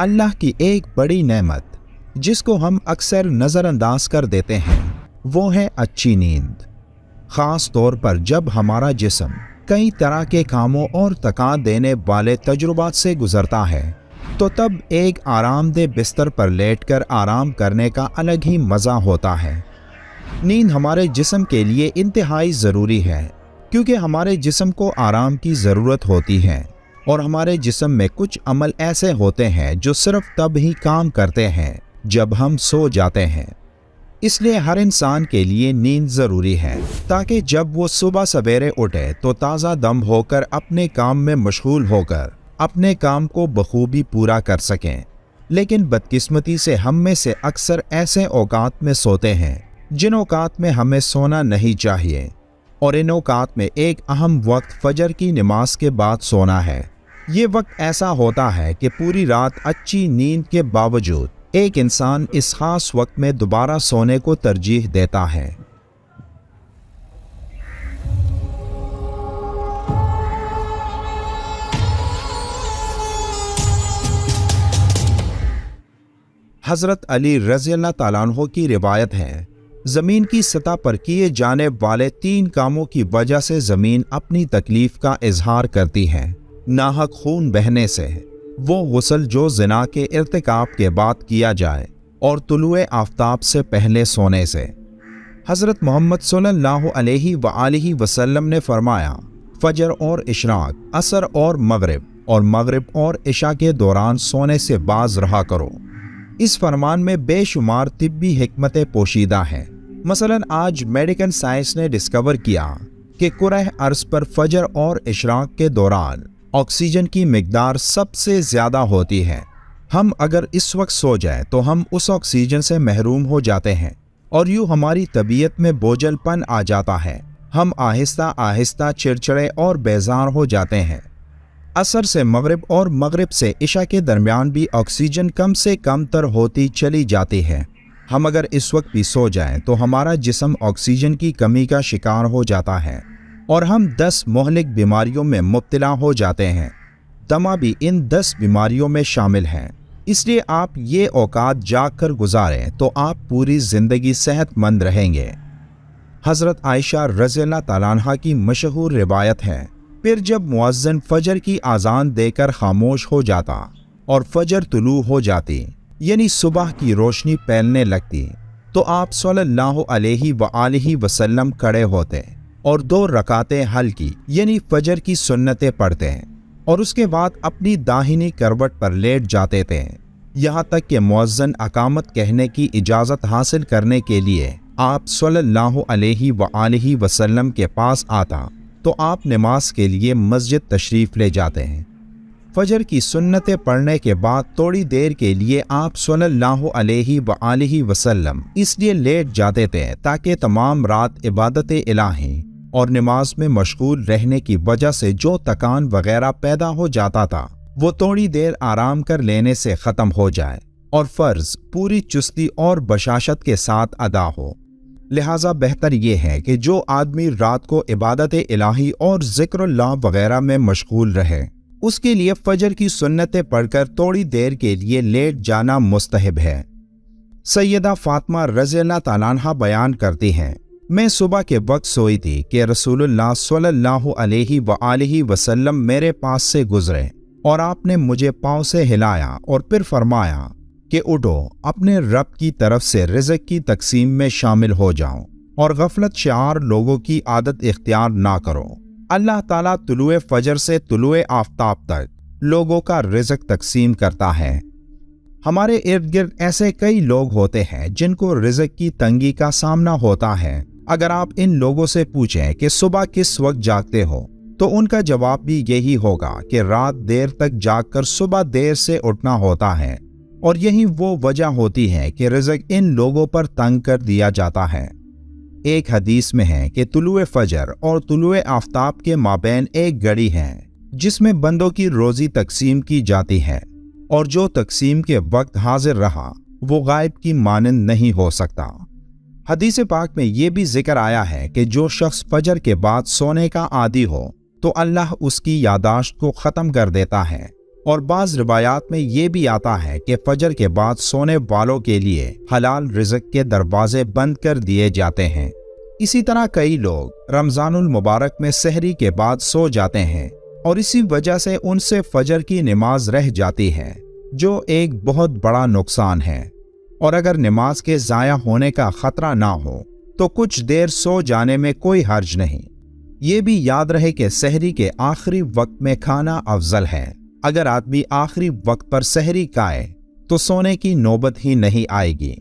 اللہ की एक बड़ी नेमत जिसको हम अक्सर नज़रअंदाज कर देते हैं वो है अच्छी नींद। ख़ास तौर पर जब हमारा जिस्म कई तरह के कामों और थकान देने वाले तजुर्बात से गुजरता है तो तब एक आरामदेह बिस्तर पर लेटकर आराम करने का अलग ही मज़ा होता है। नींद हमारे जिस्म के लिए इंतहाई ज़रूरी है क्योंकि हमारे जिस्म को आराम की ज़रूरत होती है और हमारे जिस्म में कुछ अमल ऐसे होते हैं जो सिर्फ तब ही काम करते हैं जब हम सो जाते हैं। इसलिए हर इंसान के लिए नींद ज़रूरी है ताकि जब वो सुबह सवेरे उठे तो ताज़ा दम होकर अपने काम में मशगूल होकर अपने काम को बखूबी पूरा कर सकें। लेकिन बदकिस्मती से हम में से अक्सर ऐसे औकात में सोते हैं जिन औकात में हमें सोना नहीं चाहिए, और इन औकात में एक अहम वक्त फजर की नमाज के बाद सोना है। ये वक्त ऐसा होता है कि पूरी रात अच्छी नींद के बावजूद एक इंसान इस खास वक्त में दोबारा सोने को तरजीह देता है। हज़रत अली रज़ी अल्लाह ताला अन्हु की रिवायत है, ज़मीन की सतह पर किए जाने वाले 3 कामों की वजह से ज़मीन अपनी तकलीफ़ का इजहार करती है। नाहक खून बहने से, वो गुस्ल जो ज़िना के इर्तिकाब के बाद किया जाए, और तुलुए आफ़ताब से पहले सोने से। हज़रत मोहम्मद सल्लल्लाहु अलैहि वसल्लम ने फरमाया, फ़जर और इशराक, असर और मगरिब और इशा के दौरान सोने से बाज रहा करो। इस फरमान में बेशुमार तिब्बी हिकमतें पोशीदा हैं। मसलन आज मेडिकल साइंस ने डिस्कवर किया कि कुरह अर्ज़ पर फजर और इशराक के दौरान ऑक्सीजन की मिकदार सबसे ज़्यादा होती है। हम अगर इस वक्त सो जाएं तो हम उस ऑक्सीजन से महरूम हो जाते हैं और यूँ हमारी तबीयत में बोझलपन आ जाता है। हम आहिस्ता आहिस्ता चिड़चिड़े और बेजार हो जाते हैं। असर से मगरिब और मगरिब से इशा के दरमियान भी ऑक्सीजन कम से कम तर होती चली जाती है। हम अगर इस वक्त भी सो जाएं तो हमारा जिस्म ऑक्सीजन की कमी का शिकार हो जाता है और हम 10 मोहलिक बीमारियों में मुब्तला हो जाते हैं। दमा भी इन 10 बीमारियों में शामिल हैं। इसलिए आप ये औकात जाग कर गुजारें तो आप पूरी ज़िंदगी सेहतमंद रहेंगे। हज़रत आयशा रज़ी अल्लाह ताला अन्हा की मशहूर रिवायत है, फिर जब मुअज्जिन फजर की आज़ान देकर खामोश हो जाता और फजर तुलू हो जाती यानी सुबह की रोशनी फैलने लगती तो आप सल्लल्लाहु अलैहि वसल्लम खड़े होते और 2 रकातें हल्की यानी फजर की सुन्नतें पढ़ते और उसके बाद अपनी दाहिनी करवट पर लेट जाते थे। यहाँ तक कि मुअज्जिन अकामत कहने की इजाज़त हासिल करने के लिए आप सल्लल्लाहु अलैहि वसल्लम के पास आता तो आप नमाज के लिए मस्जिद तशरीफ़ ले जाते हैं। फजर की सुन्नतें पढ़ने के बाद थोड़ी देर के लिए आप सल्लल्लाहु अलैहि वसल्लम इसलिए लेट जाते थे ताकि तमाम रात इबादत इलाही और नमाज में मशगूल रहने की वजह से जो थकान वगैरह पैदा हो जाता था वो थोड़ी देर आराम कर लेने से ख़त्म हो जाए और फ़र्ज़ पूरी चुस्ती और बशाशत के साथ अदा हो। लिहाजा बेहतर ये है कि जो आदमी रात को इबादत इलाही और ज़िक्रुल्लाह वगैरह में मशगूल रहे उसके लिए फजर की सुन्नतें पढ़कर थोड़ी देर के लिए लेट जाना मुस्तहब है। सैयदा फातिमा रज़ी अल्लाह ताला अन्हा बयान करती हैं, मैं सुबह के वक्त सोई थी कि रसूलुल्लाह सल्लल्लाहु अलैहि वसल्लम मेरे पास से गुजरे और आपने मुझे पाँव से हिलाया और फिर फरमाया कि उठो, अपने रब की तरफ से रिज़्क़ की तकसीम में शामिल हो जाओ और गफलत शार लोगों की आदत इख्तियार ना करो। अल्लाह ताला तुलुए फजर से तुलुए आफ़ताब तक लोगों का रिज़्क़ तकसीम करता है। हमारे इर्द गिर्द ऐसे कई लोग होते हैं जिनको रिज़्क़ की तंगी का सामना होता है। अगर आप इन लोगों से पूछें कि सुबह किस वक्त जागते हो तो उनका जवाब भी यही होगा कि रात देर तक जागकर सुबह देर से उठना होता है, और यही वो वजह होती है कि रिज़्क़ इन लोगों पर तंग कर दिया जाता है। एक हदीस में है कि तुलुए फजर और तुलुए आफ़ताब के माबैन एक घड़ी है जिसमें बंदों की रोज़ी तकसीम की जाती है, और जो तकसीम के वक्त हाजिर रहा वो गायब की मानंद नहीं हो सकता। हदीस पाक में ये भी जिक्र आया है कि जो शख्स फजर के बाद सोने का आदी हो तो अल्लाह उसकी यादाश्त को ख़त्म कर देता है اور بعض روایات میں یہ بھی آتا ہے کہ فجر کے بعد سونے والوں کے لیے حلال رزق کے دروازے بند کر دیے جاتے ہیں۔ اسی طرح کئی لوگ رمضان المبارک میں سحری کے بعد سو جاتے ہیں اور اسی وجہ سے ان سے فجر کی نماز رہ جاتی ہے، جو ایک بہت بڑا نقصان ہے۔ اور اگر نماز کے ضائع ہونے کا خطرہ نہ ہو تو کچھ دیر سو جانے میں کوئی حرج نہیں۔ یہ بھی یاد رہے کہ سحری کے آخری وقت میں کھانا افضل ہے۔ اگر آدمی آخری وقت پر سحری کھائے تو سونے کی نوبت ہی نہیں آئے گی۔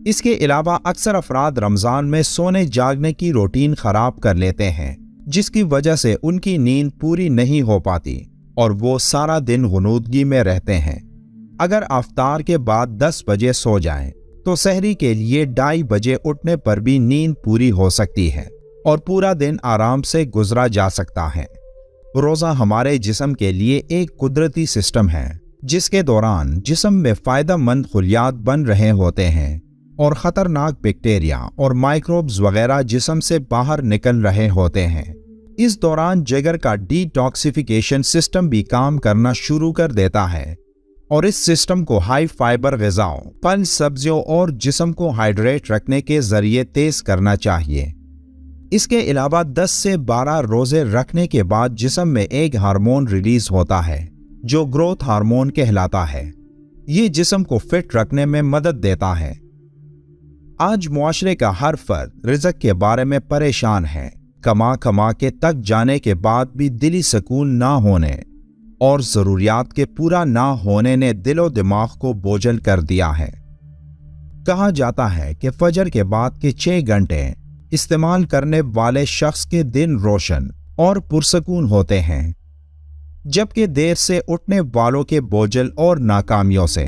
اس کے علاوہ اکثر افراد رمضان میں سونے جاگنے کی روٹین خراب کر لیتے ہیں، جس کی وجہ سے ان کی نیند پوری نہیں ہو پاتی اور وہ سارا دن غنودگی میں رہتے ہیں۔ اگر افطار کے بعد 10 بجے سو جائیں تو سحری کے لیے 2:30 بجے اٹھنے پر بھی نیند پوری ہو سکتی ہے اور پورا دن آرام سے گزرا جا سکتا ہے۔ روزہ ہمارے جسم کے لیے ایک قدرتی سسٹم ہے، جس کے دوران جسم میں فائدہ مند خلیات بن رہے ہوتے ہیں اور خطرناک بیکٹیریا اور مائکروبز وغیرہ جسم سے باہر نکل رہے ہوتے ہیں۔ اس دوران جگر کا ڈی ٹاکسیفیکیشن سسٹم بھی کام کرنا شروع کر دیتا ہے اور اس سسٹم کو ہائی فائبر غذاؤں، پھل سبزیوں اور جسم کو ہائیڈریٹ رکھنے کے ذریعے تیز کرنا چاہیے۔ اس کے علاوہ 10 سے 12 روزے رکھنے کے بعد جسم میں ایک ہارمون ریلیز ہوتا ہے جو گروتھ ہارمون کہلاتا ہے۔ یہ جسم کو فٹ رکھنے میں مدد دیتا ہے۔ آج معاشرے کا ہر فرد رزق کے بارے میں پریشان ہے۔ کما کے تک جانے کے بعد بھی دلی سکون نہ ہونے اور ضروریات کے پورا نہ ہونے نے دل و دماغ کو بوجھل کر دیا ہے۔ کہا جاتا ہے کہ فجر کے بعد کے 6 گھنٹے استعمال کرنے والے شخص کے دن روشن اور پرسکون ہوتے ہیں، جبکہ دیر سے اٹھنے والوں کے بوجھل اور ناکامیوں سے۔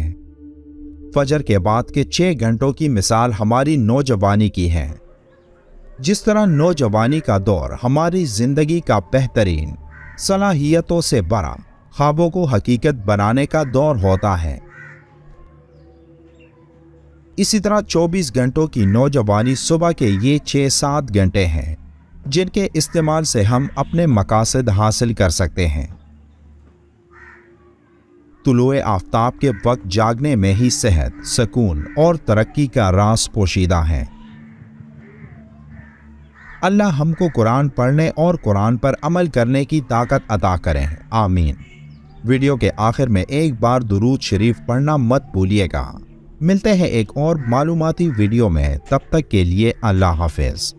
فجر کے بعد کے 6 گھنٹوں کی مثال ہماری نوجوانی کی ہے۔ جس طرح نوجوانی کا دور ہماری زندگی کا بہترین، صلاحیتوں سے بڑا، خوابوں کو حقیقت بنانے کا دور ہوتا ہے، اسی طرح 24 گھنٹوں کی نوجوانی صبح کے یہ 6-7 گھنٹے ہیں جن کے استعمال سے ہم اپنے مقاصد حاصل کر سکتے ہیں۔ طلوع آفتاب کے وقت جاگنے میں ہی صحت، سکون اور ترقی کا راز پوشیدہ ہے۔ اللہ ہم کو قرآن پڑھنے اور قرآن پر عمل کرنے کی طاقت عطا کریں، آمین۔ ویڈیو کے آخر میں ایک بار درود شریف پڑھنا مت بھولیے گا۔ ملتے ہیں ایک اور معلوماتی ویڈیو میں، تب تک کے لیے اللہ حافظ۔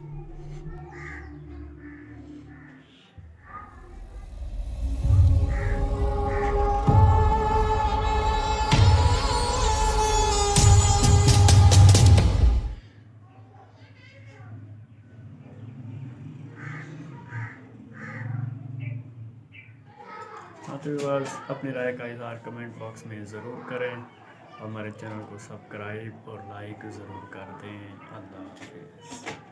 اپنی رائے کا اظہار کمنٹ باکس میں ضرور کریں اور ہمارے چینل کو سبسکرائب اور لائک ضرور کر دیں۔ اللہ حافظ۔